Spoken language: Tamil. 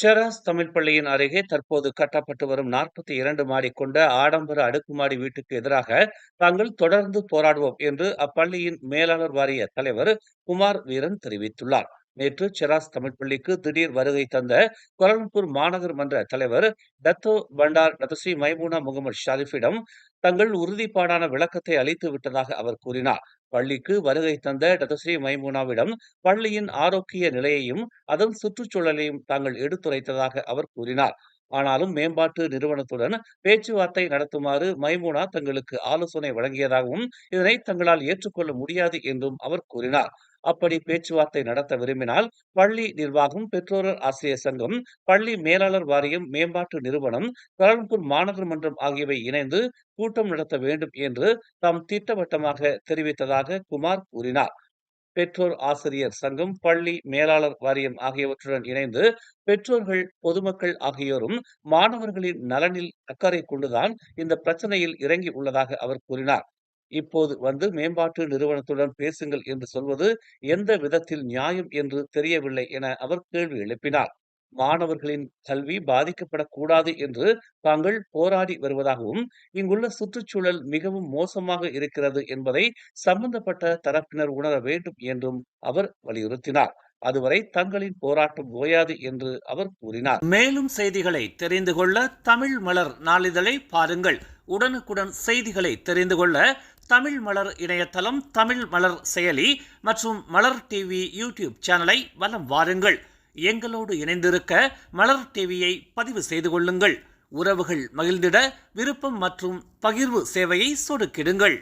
செராஸ் தமிழ் பள்ளியின் அருகே தற்போது கட்டப்பட்டு வரும் 42 மாடி கொண்ட ஆடம்பர அடுக்குமாடி வீட்டுக்கு எதிராக தாங்கள் தொடர்ந்து போராடுவோம் என்று அப்பள்ளியின் மேலாளர் வாரிய தலைவர் குமார் வீரன் தெரிவித்துள்ளார். நேற்று செராஸ் தமிழ் பள்ளிக்கு திடீர் வருகை தந்த கோலாலம்பூர் மாநகர் மன்ற தலைவர் Dato Bandar Datuk Seri Maimuna Mohammed ஷாரிஃபிடம் தங்கள் உறுதிப்பாடான விளக்கத்தை அளித்து விட்டதாக அவர் கூறினார். பள்ளிக்கு வருகை தந்த டதஸ்ரீ மைமூனாவிடம் பள்ளியின் ஆரோக்கிய நிலையையும் அதன் சுற்றுச்சூழலையும் தாங்கள் எடுத்துரைத்ததாக அவர் கூறினார். ஆனாலும் மேம்பாட்டு நிறுவனத்துடன் பேச்சுவார்த்தை நடத்துமாறு மைமூனா தங்களுக்கு ஆலோசனை வழங்கியதாகவும் இதனை தங்களால் ஏற்றுக்கொள்ள முடியாது என்றும் அவர் கூறினார். அப்படி பேச்சுவார்த்தை நடத்த விரும்பினால் பள்ளி நிர்வாகம், பெற்றோர் ஆசிரியர் சங்கம், பள்ளி மேலாளர் வாரியம், மேம்பாட்டு நிறுவனம், கோலாலம்பூர் மாநகர் மன்றம் ஆகியவை இணைந்து கூட்டம் நடத்த வேண்டும் என்று தாம் திட்டவட்டமாக தெரிவித்ததாக குமார் கூறினார். பெற்றோர் ஆசிரியர் சங்கம், பள்ளி மேலாளர் வாரியம் ஆகியவற்றுடன் இணைந்து பெற்றோர்கள், பொதுமக்கள் ஆகியோரும் மாணவர்களின் நலனில் அக்கறை கொண்டுதான் இந்த பிரச்சனையில் இறங்கி உள்ளதாக அவர் கூறினார். இப்போது வந்து மேம்பாட்டு நிறுவனத்துடன் பேசுங்கள் என்று சொல்வது எந்த விதத்தில் நியாயம் என்று தெரியவில்லை என அவர் கேள்வி எழுப்பினார். மாணவர்களின் கல்வி பாதிக்கப்படக்கூடாது என்று தாங்கள் போராடி வருவதாகவும், இங்குள்ள சுற்றுச்சூழல் மிகவும் மோசமாக இருக்கிறது என்பதை சம்பந்தப்பட்ட தரப்பினர் உணர வேண்டும் என்றும் அவர் வலியுறுத்தினார். அதுவரை தங்களின் போராட்டம் ஓயாது என்று அவர் கூறினார். மேலும் செய்திகளை தெரிந்து கொள்ள தமிழ் மலர் நாளிதழை பாருங்கள். உடனுக்குடன் செய்திகளை தெரிந்து கொள்ள தமிழ் மலர் இணையதளம், தமிழ் மலர் செயலி மற்றும் மலர் டிவி யூடியூப் சேனலை வலம் வாருங்கள். எங்களோடு இணைந்திருக்க மலர் டிவியை பதிவு செய்து கொள்ளுங்கள். உறவுகள் மகிழ்ந்திட விருப்பம் மற்றும் பகிர்வு சேவையை சொடுக்கிடுங்கள்.